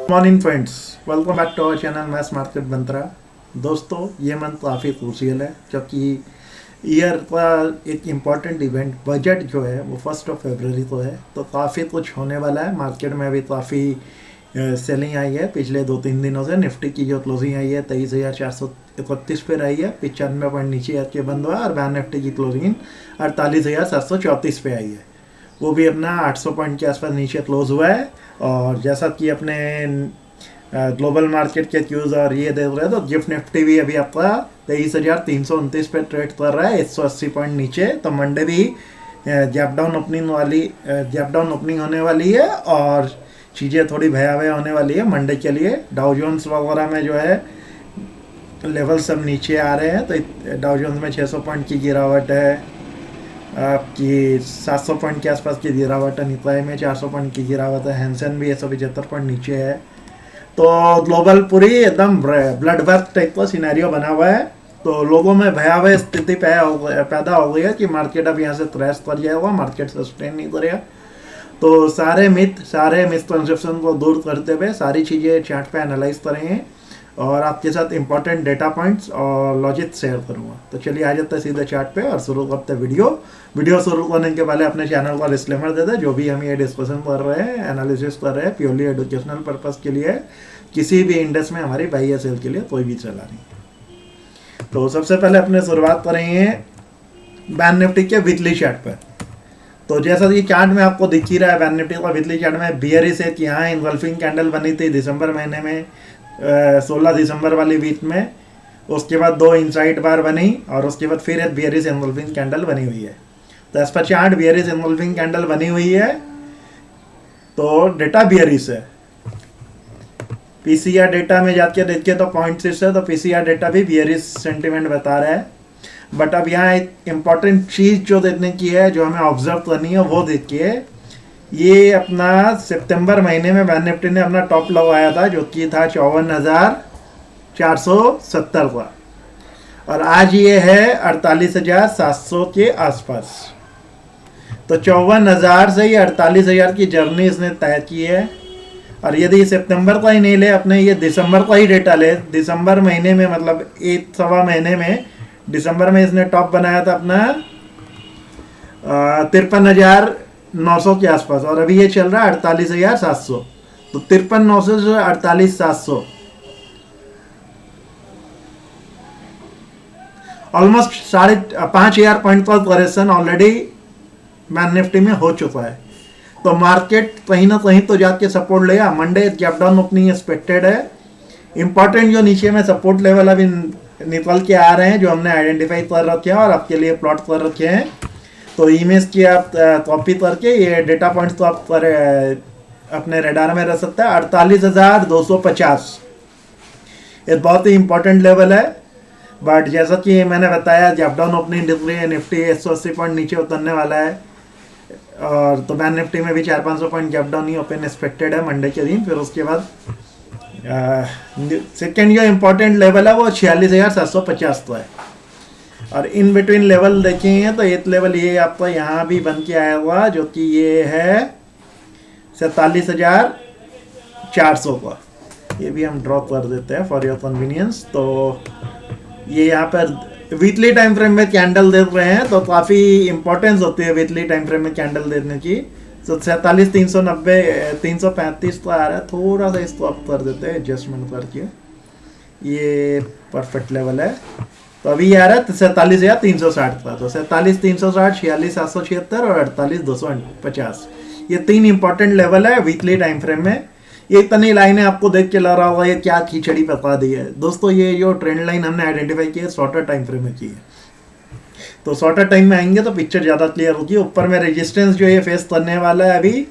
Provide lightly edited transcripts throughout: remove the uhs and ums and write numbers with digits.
Morning friends, welcome back to our channel maths market बंत्रा। दोस्तों, ये मंथ काफ़ी क्रूशियल है क्योंकि ईयर का एक इम्पॉर्टेंट इवेंट बजट जो है वो 1 फरवरी को है। तो काफ़ी कुछ होने वाला है। मार्केट में भी काफ़ी सेलिंग आई है पिछले 2-3 दिनों से। निफ्टी की जो क्लोजिंग आई है 23,431 पे रही है, 95 पॉइंट नीचे आज के बंद हुआ। और बैंक निफ्टी की क्लोजिंग 48,734 पे आई है, वो भी अपना 800 पॉइंट के आसपास नीचे क्लोज हुआ है। और जैसा कि अपने ग्लोबल मार्केट के क्यूज और ये देख रहे हैं तो गिफ्ट निफ्टी भी अभी आपका 23,329 पे ट्रेड कर रहा है, 180 पॉइंट नीचे। तो मंडे भी गैप डाउन ओपनिंग होने वाली है और चीज़ें थोड़ी भयावह होने वाली है मंडे के लिए। डाउ जोन्स वगैरह में जो है लेवल सब नीचे आ रहे हैं। तो डाउ जोन्स में 600 पॉइंट की गिरावट है, आपकी 700 पॉइंट के आसपास की गिरावट है, निकाय में 400 पॉइंट की गिरावट है, हैंसन भी 175 पॉइंट नीचे है। तो ग्लोबल पूरी एकदम ब्लड बर्थ टाइप का सिनेरियो बना हुआ है। तो लोगों में भयावह स्थिति पैदा हो गई है कि मार्केट अब यहाँ से क्रैश कर जाएगा, मार्केट सस्टेन नहीं करेगा। तो सारे मिसकंसेप्शन को दूर करते हुए सारी चीज़ें चार्ट पे एनालाइज करेंगे और आपके साथ इंपॉर्टेंट डेटा पॉइंट्स और लॉजिक शेयर करूंगा। तो चलिए आ जाते हैं सीधे चार्ट पे और शुरू करते हैं वीडियो शुरू करने के पहले अपने चैनल का डिस्क्लेमर दे दें। जो भी हम ये डिस्कशन कर रहे हैं, एनालिसिस कर रहे हैं, प्योरली एजुकेशनल पर्पस के लिए, किसी भी इंडेक्स में हमारी बाई या सेल के लिए कोई भी चला नहीं। तो सबसे पहले अपने शुरुआत करेंगे बैंक निफ्टी के वीकली चार्ट पर। तो जैसा कि चार्ट में आपको दिख ही रहा है, बैंक निफ्टी का वीकली चार्ट में बियरिश एक यहाँ इन्वल्फिंग कैंडल बनी थी दिसंबर महीने में, 16 दिसंबर वाली वीक में। उसके बाद 2 इनसाइड बार बनी और उसके बाद फिर एक बियरिश इन्वॉल्विंग कैंडल बनी हुई है। तो as per chart bearish involving candle बनी हुई है, तो डेटा बियरिश है। पीसीआर डेटा में जाके देखिए तो 0.6 है, तो पीसीआर डेटा भी बियरिश सेंटिमेंट बता रहा है। बट अब यहाँ एक इम्पॉर्टेंट चीज़ जो देखने की है, जो हमें ऑब्जर्व करनी है, वो देखिए। ये अपना सितंबर महीने में बैंक निफ्टी ने अपना टॉप लगाया था, जो कि था 54,470 का, और आज ये है 48,700 के आसपास। तो 54,000 से ये 48,000 की जर्नी इसने तय की है। और यदि सितंबर का ही नहीं ले, अपने ये दिसंबर का ही डेटा ले, दिसंबर महीने में मतलब 1 सवा महीने में दिसंबर में इसने टॉप बनाया था अपना 53,900 के आसपास, और अभी ये चल रहा है 48,700। तो 53,900 से 48,700 ऑलमोस्ट 5,500 पॉइंट का करेक्शन ऑलरेडी बैंक निफ्टी में हो चुका है। तो मार्केट कहीं ना कहीं तो जाके सपोर्ट लेगा। Monday gap down opening expected है। इंपॉर्टेंट जो नीचे में सपोर्ट लेवल अभी निकल के आ रहे हैं, जो हमने आइडेंटिफाई कर रखे हैं और आपके लिए प्लॉट कर रखे हैं। तो इमेज की आप कॉपी करके ये डेटा पॉइंट्स तो आप अपने रेडार में रह सकते हैं। 48,250 एक बहुत ही इंपॉर्टेंट लेवल है। बट जैसा कि मैंने बताया, गैप डाउन ओपनिंग दिख रही है, निफ्टी 180 पॉइंट नीचे उतरने वाला है। और तो बैंक निफ्टी में भी 400-500 पॉइंट गैप डाउन ही ओपन एक्सपेक्टेड है मंडे के दिन। फिर उसके बाद सेकेंड जो इम्पोर्टेंट लेवल है वो 46,750 तो है। और इन बिटवीन लेवल देखेंगे तो एक लेवल ये आपका यहाँ भी बन के आया हुआ, जो कि ये है 47,400 का। ये भी हम ड्रॉ कर देते हैं फॉर योर कन्वीनियंस। तो ये यहाँ पर वीकली टाइम फ्रेम में कैंडल देख रहे हैं, तो काफ़ी इंपॉर्टेंस होती है वीकली टाइम फ्रेम में कैंडल देखने की। तो 47,390 335 तो आ रहा है। थोड़ा सा इसको अप कर देते हैं एडजस्टमेंट करके, ये परफेक्ट लेवल है। तो अभी आ रहा है 47,360 का। तो 47,360, 46,776 और 48,250, ये 3 इंपॉर्टेंट लेवल है वीकली टाइम फ्रेम में। ये इतनी लाइनें आपको देख के लग रहा होगा ये क्या खिचड़ी पका दी है। दोस्तों, ये जो ट्रेंड लाइन हमने आइडेंटिफाई की है शॉर्टर टाइम फ्रेम में की है। तो शॉर्टर टाइम में आएंगे तो पिक्चर ज़्यादा क्लियर होगी। ऊपर में रेजिस्टेंस जो ये फेस करने वाला है अभी,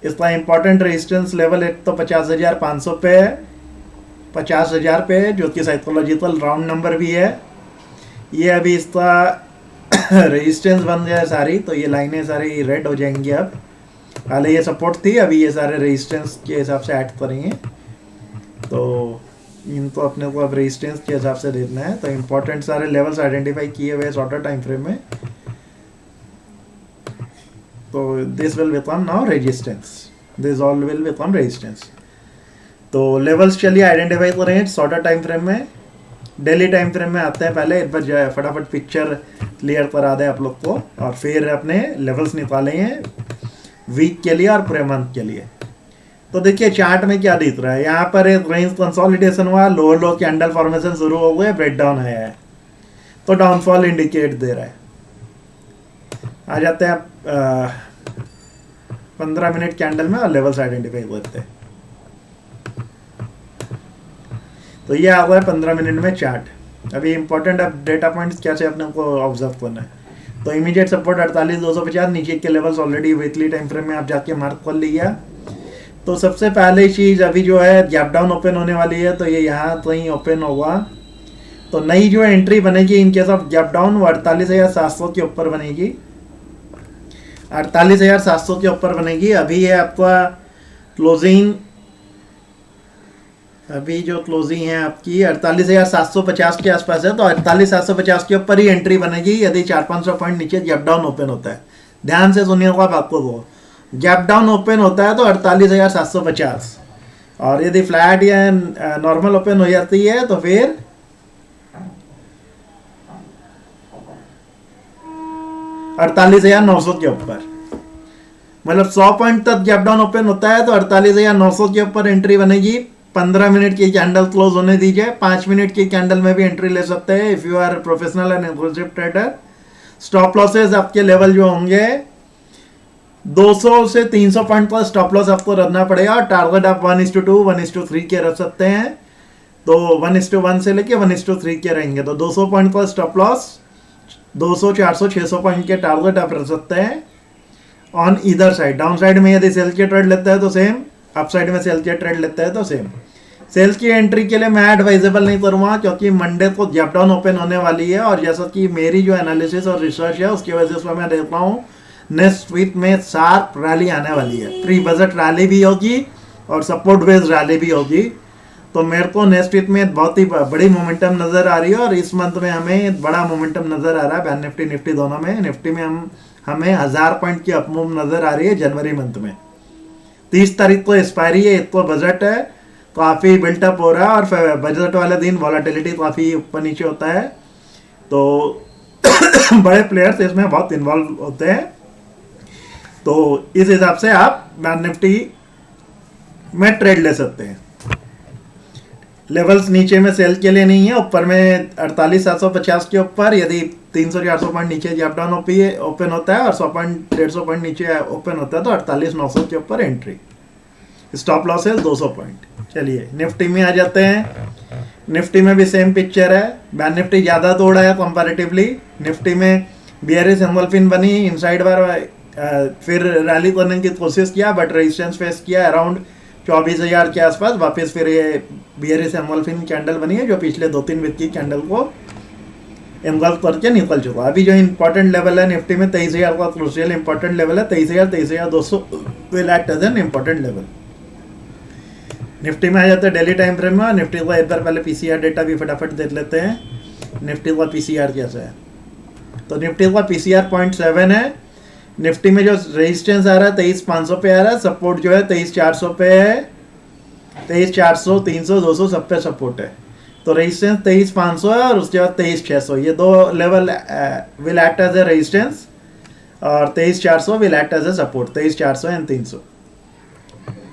इसका इंपॉर्टेंट रेजिस्टेंस लेवल एक तो 50,500 पे है, 50,000 पे है, जो कि साइकोलॉजिकल राउंड नंबर भी है। ये अभी इसका रेजिस्टेंस बन गया सारी, तो ये लाइनें सारी रेड हो जाएंगी। अब पहले ये सपोर्ट थी, अभी ये सारे रेजिस्टेंस के हिसाब से ऐड करेंगे। तो इनको अपने को अब रेजिस्टेंस के हिसाब से देखना है। तो इंपॉर्टेंट सारे लेवल्स आइडेंटिफाई किए हुए शॉर्टर टाइम फ्रेम में। तो this will become now resistance. This all will become resistance. तो लेवल्स चलिए आइडेंटिफाई करें शॉर्टर टाइम फ्रेम में, डेली टाइम फ्रेम में आते हैं। पहले एक बार जो है फटाफट पिक्चर क्लियर करा दें आप लोग को, और फिर अपने लेवल्स निकालेंगे वीक के लिए और पूरे मंथ के लिए। तो देखिए चार्ट में क्या दिख रहा है, यहाँ पर एक रेंज कंसोलिडेशन हुआ, लोअर लो कैंडल फॉर्मेशन शुरू हो गए, ब्रेक डाउन आया है, तो डाउनफॉल इंडिकेट दे रहा है। आ जाते हैं 15 मिनट कैंडल में और लेवल्स आइडेंटिफाई करते हैं। तो ये आ गया है 15 मिनट में चार्ट। अभी इंपॉर्टेंट अब डेटा पॉइंट्स क्या से अपने को ऑब्जर्व करना है। तो इमीडिएट सपोर्ट 48,250, नीचे के levels already weekly time frame में आप जाके मार्क कर लिया। तो सबसे पहले चीज़ अभी जो है गैप डाउन ओपन होने वाली है, तो ये यहाँ कहीं ओपन होगा, तो नई जो एंट्री बनेगी in case of gap down वो 48,700 के ऊपर बनेगी, 48,700 के ऊपर बनेगी। अभी है आपका क्लोजिंग, अभी जो क्लोजिंग है आपकी 48,750 के आसपास है, तो 48,750 के ऊपर ही एंट्री बनेगी यदि 400-500 पॉइंट नीचे गैप डाउन ओपन होता है। ध्यान से सुनिएगा आप, आपको वो गैप डाउन ओपन होता है तो 48,750, और यदि फ्लैट या नॉर्मल ओपन हो जाती है तो फिर 48,900 के ऊपर, मतलब 100 पॉइंट तक गैप डाउन ओपन होता है तो 48,900 के ऊपर एंट्री बनेगी। 15 मिनट की कैंडल क्लोज होने दीजिए, 5 मिनट की कैंडल में भी एंट्री ले सकते हैं if you are professional and aggressive trader. Stop losses आपके लेवल जो होंगे 200 से 300 पॉइंट का स्टॉप लॉस आपको रखना पड़ेगा, और टारगेट आप 1:2 1:3 के रख सकते हैं। तो 1:1 से लेके 1:3 के रहेंगे, तो 200 पॉइंट का स्टॉप लॉस, 200 400 600 पॉइंट के टारगेट आप रख सकते हैं on either side. Down side में यदि सेल के ट्रेड लेता है तो सेम, अप साइड में सेल के ट्रेड लेता है तो सेम। सेल्स की एंट्री के लिए मैं एडवाइजेबल नहीं करूँगा, क्योंकि मंडे को गैप डाउन ओपन होने वाली है, और जैसा कि मेरी जो एनालिसिस और रिसर्च है उसकी वजह से मैं देखता हूँ नेक्स्ट वीक में शार्प रैली आने वाली है। प्री बजट रैली भी होगी और सपोर्ट बेस्ड रैली भी होगी, तो मेरे को नेक्स्ट वीक में बहुत ही बड़ी मोमेंटम नज़र आ रही है, और इस मंथ में हमें बड़ा मोमेंटम नज़र आ रहा है बैंक निफ्टी निफ्टी दोनों में। निफ्टी में हमें 1000 पॉइंट की अपमूव नज़र आ रही है जनवरी मंथ में। 30 तारीख को एक्सपायरी है, एक तो बजट है, काफ़ी बिल्टअप हो रहा है, और बजट वाले दिन वॉलेटिलिटी काफ़ी ऊपर नीचे होता है, तो बड़े प्लेयर्स इसमें बहुत इन्वॉल्व होते हैं। तो इस हिसाब से आप बैंक निफ्टी में ट्रेड ले सकते हैं। लेवल्स नीचे में सेल के लिए नहीं है, ऊपर में 48,750 के ऊपर यदि 300-400 पॉइंट नीचे गैप डाउन ओपन होता है और 100-150 पॉइंट नीचे ओपन होता है तो 48,900 के ऊपर एंट्री। स्टॉप लॉस है 200 पॉइंट। चलिए निफ्टी में आ जाते हैं। निफ्टी में भी सेम पिक्चर है, बैंक निफ्टी ज़्यादा तोड़ा है कंपैरेटिवली। निफ्टी में बियरिश एंगल्फिन बनी, इनसाइड बार फिर रैली करने की कोशिश किया, बट रेजिस्टेंस फेस किया अराउंड 24,000 के आसपास। वापस फिर ये बियरिश एंगल्फिन कैंडल बनी है जो पिछले 2-3 वीक की कैंडल को एंगल्फ करके निकल चुका। अभी जो इंपॉर्टेंट लेवल है निफ्टी में 23,000 का क्रूशियल इंपॉर्टेंट लेवल है, 23,200 will act as an important level. Nifty में आ जाते हैं डेली टाइम फ्रेम में। निफ्टी का एक बार पहले पीसीआर डेटा भी फटाफट देख लेते हैं। निफ्टी का पीसीआर कैसा है, तो निफ्टी का पीसीआर 0.7 है। निफ्टी में जो रेजिस्टेंस आ रहा है 23,500 पे आ रहा है, सपोर्ट जो है 23,400 पे है, 23,400 300 200 सब पे सपोर्ट है। तो रेजिस्टेंस 23,500 है और उसके बाद 23,600, ये दो level will act as a resistance, और 23,400 will act as a support, 23,400 and 300।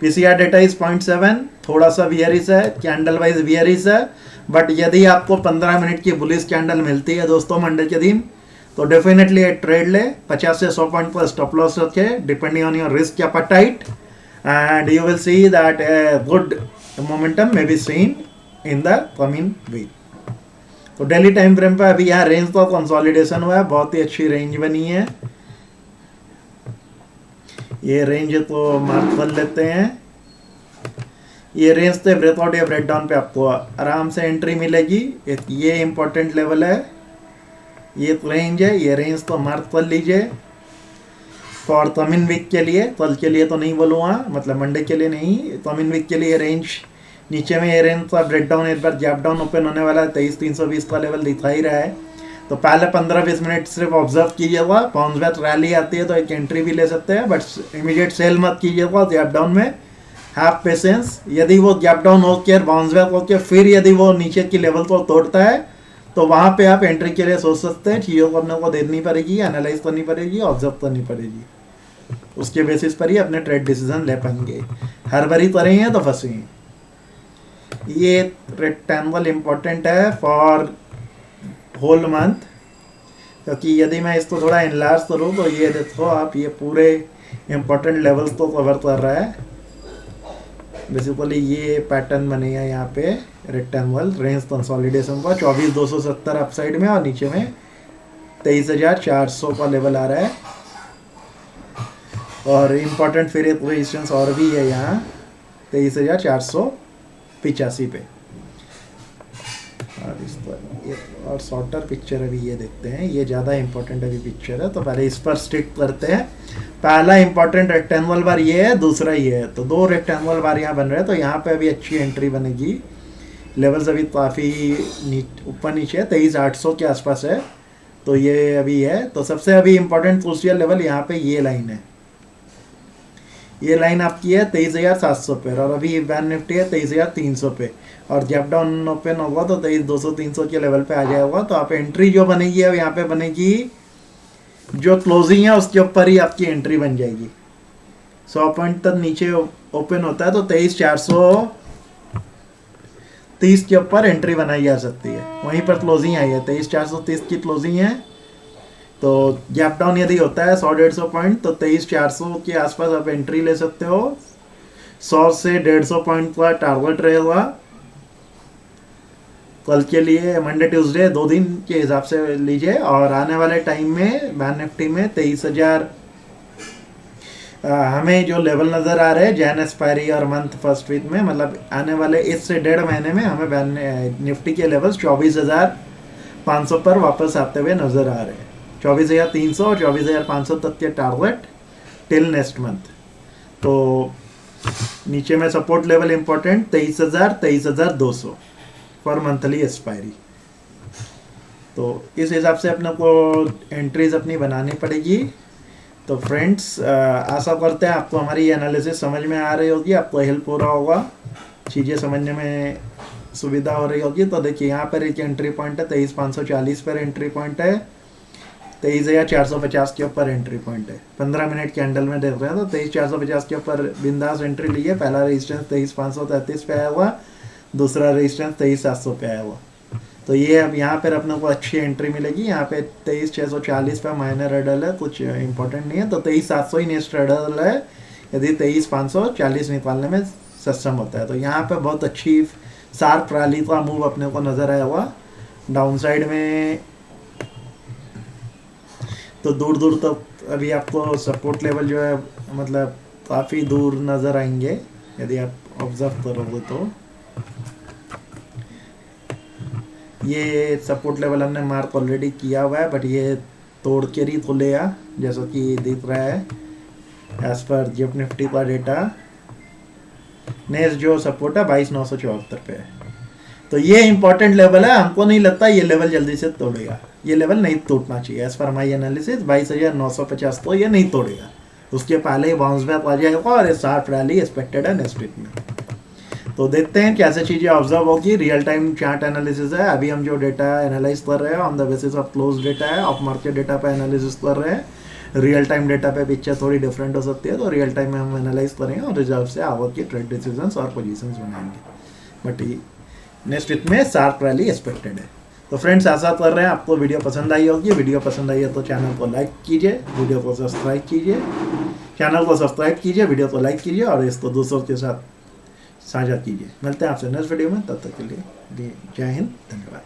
PCR data is 0.7, थोड़ा सा वियरिश है, कैंडल वाइज वियरिश है, बट यदि आपको 15 मिनट की बुलिश कैंडल मिलती है दोस्तों मंडे के दिन, तो डेफिनेटली एक ट्रेड ले। 50 से 100 पॉइंट पर स्टॉप लॉस रखे depending on your risk appetite, and you will see that a good momentum may be seen in the coming week. तो डेली टाइम फ्रेम पर अभी यहाँ रेंज का कंसोलिडेशन हुआ है, बहुत ही अच्छी रेंज बनी है। ये रेंज तो मार्क कर लेते हैं। ये रेंज से ब्रेकआउट या ब्रेकडाउन पे आपको आराम से एंट्री मिलेगी। ये इंपॉर्टेंट लेवल है, ये रेंज है, ये रेंज तो मार्क कर लीजिए फॉर कमिंग वीक के लिए। कल के लिए तो नहीं बोलूँगा, मतलब मंडे के लिए नहीं, कमिंग वीक के लिए रेंज नीचे में ये रेंज का ब्रेकडाउन एक बार गैप डाउन ओपन होने वाला है। 23,320 का लेवल दिखा ही रहा है, तो पहले 15-20 मिनट सिर्फ ऑब्जर्व कीजिएगा। बाउंस बैक रैली आती है तो एक एंट्री भी ले सकते हैं, बट इमीडिएट सेल मत कीजिएगा गैप डाउन में, हैव पेशेंस। यदि वो गैप डाउन होकर बाउंस बैक होकर फिर यदि वो नीचे की लेवल को तोड़ता है तो वहाँ पे आप एंट्री के लिए सोच सकते हैं। चीज़ों को अपने को देखनी पड़ेगी, एनालाइज करनी पड़ेगी, ऑब्जर्व करनी पड़ेगी, उसके बेसिस पर ही अपने ट्रेड डिसीजन ले पाएंगे। हर बारी करेंगे तो फंसेंगे। ये रेक्टेंगल इम्पोर्टेंट है फॉर होल मंथ, क्योंकि यदि मैं इसको थोड़ा इनलार्ज करूँ तो ये देखो आप, ये पूरे इम्पोर्टेंट लेवल्स को कवर कर रहा है। बेसिकली ये पैटर्न बनेगा यहाँ पे रेक्टेंगल रेंज कंसोलिडेशन का 24,270 अपसाइड में और नीचे में 23,400 का लेवल आ रहा है। और इम्पोर्टेंट फिर एक रेजिस्टेंस और भी है यहाँ 23,485 पे। और इस पर एक और शॉर्टर पिक्चर अभी ये देखते हैं, ये ज़्यादा इंपॉर्टेंट अभी पिक्चर है, तो पहले इस पर स्टिक करते हैं। पहला इंपॉर्टेंट रेक्टेंगल बार ये है, दूसरा ये है, तो दो रेक्टेंगल बार यहाँ बन रहे हैं। तो यहाँ पे अभी अच्छी एंट्री बनेगी। लेवल्स अभी काफ़ी ऊपर नीचे है, 23,800 के आसपास है, तो ये अभी है। तो सबसे अभी इंपॉर्टेंट क्रूशियल लेवल यहाँ पे ये लाइन है। ये लाइन आपकी है 23,700 पे और अभी बैंक निफ्टी है 23,300 पे। और जब डाउन ओपन होगा तो 23,200-300 के लेवल पे आ जाएगा। तो आप एंट्री जो बनेगी अब यहाँ पे बनेगी, जो क्लोजिंग है उसके ऊपर ही आपकी एंट्री बन जाएगी। 100 पॉइंट तक नीचे ओपन होता है तो 23,430 के ऊपर एंट्री बनाई जा सकती है। वहीं पर क्लोजिंग आई है 23,430 की क्लोजिंग है। तो गैप डाउन यदि होता है 100-150 पॉइंट तो 23,400 के आसपास आप एंट्री ले सकते हो। 100 से 150 पॉइंट का टारगेट रहेगा कल के लिए, मंडे ट्यूसडे 2 दिन के हिसाब से लीजिए। और आने वाले टाइम में बैंक निफ्टी में 23,000 हमें जो लेवल नज़र आ रहे हैं जैन एक्सपायरी और मंथ फर्स्ट वीक में, मतलब आने वाले 1 से 1.5 महीने में हमें बैंक निफ्टी के लेवल्स 24,500 पर वापस आते हुए नज़र आ रहे हैं। 24,300 और 24,500 तक के टारगेट टिल नेक्स्ट मंथ। तो नीचे में support level important 23,000 23,200 for monthly expiry. तो इस हिसाब से अपने को एंट्रीज अपनी बनानी पड़ेगी। तो फ्रेंड्स आशा करते हैं आपको हमारी ये एनालिसिस समझ में आ रही होगी, आपको हेल्प हो रहा होगा, चीज़ें समझने में सुविधा हो रही होगी। तो देखिए यहाँ पर एक एंट्री पॉइंट है 23,540 पर एंट्री पॉइंट है, 23,450 के ऊपर एंट्री पॉइंट है। 15 मिनट कैंडल में देख रहे हैं तो 23,450 के ऊपर बिंदास एंट्री लीजिए। पहला रेजिस्टेंस 23,533 पे आया हुआ, दूसरा रेजिस्टेंस 23,700 पे आया हुआ। तो ये अब यहाँ पर अपने को अच्छी एंट्री मिलेगी। यहाँ पे 23,640 पे माइनर हर्डल है, कुछ इंपॉर्टेंट नहीं है, तो 23,700 ही नेक्स्ट हर्डल है यदि 23,540 निकालने में सक्षम होता है। तो यहाँ पे बहुत अच्छी शार्प रैली का मूव अपने को नज़र आया हुआ डाउन साइड में। तो दूर दूर तक अभी आपको सपोर्ट लेवल जो है मतलब काफ़ी दूर नज़र आएंगे यदि आप ऑब्जर्व करोगे। तो ये सपोर्ट लेवल हमने मार्क ऑलरेडी किया हुआ है, बट ये तोड़ के ही खुलेगा जैसा कि दिख रहा है एज पर जिप निफ्टी का डेटा। नेक्स्ट जो सपोर्ट है 22,974 पे है। तो ये इंपॉर्टेंट लेवल है, हमको नहीं लगता ये लेवल जल्दी से तोड़ेगा। ये लेवल नहीं टूटना चाहिए एज पर माई एनालिसिस। 22,950 तो ये नहीं तोड़ेगा, उसके पहले ही बाउंस बैक आ जाएगा और शार्प रैली एक्सपेक्टेड है नेक्स्ट वीक में। तो देखते हैं कैसे चीज़ें ऑब्जर्व होगी। रियल टाइम चार्ट एनालिसिस है, अभी हम जो डेटा एनालाइज कर रहे हैं on the basis of close data है, ऑफ मार्केट डेटा पे एनालिसिस कर रहे हैं। रियल टाइम डेटा पे पिक्चर थोड़ी डिफरेंट हो सकती है, तो रियल टाइम में हम एनालाइज करेंगे और रिजर्व से आवर की ट्रेड डिसीजंस और पोजीशंस बनाएंगे। बट नेक्स्ट वीक में शार्प रैली एक्सपेक्टेड है। तो फ्रेंड्स आशा कर रहे हैं आपको वीडियो पसंद आई होगी। वीडियो पसंद आई है तो चैनल को लाइक कीजिए, वीडियो को सब्सक्राइब कीजिए, चैनल को सब्सक्राइब कीजिए, वीडियो को लाइक कीजिए और इसको दूसरों के साथ साझा कीजिए। मिलते हैं आपसे नेक्स्ट वीडियो में, तब तक के लिए जय हिंद, धन्यवाद।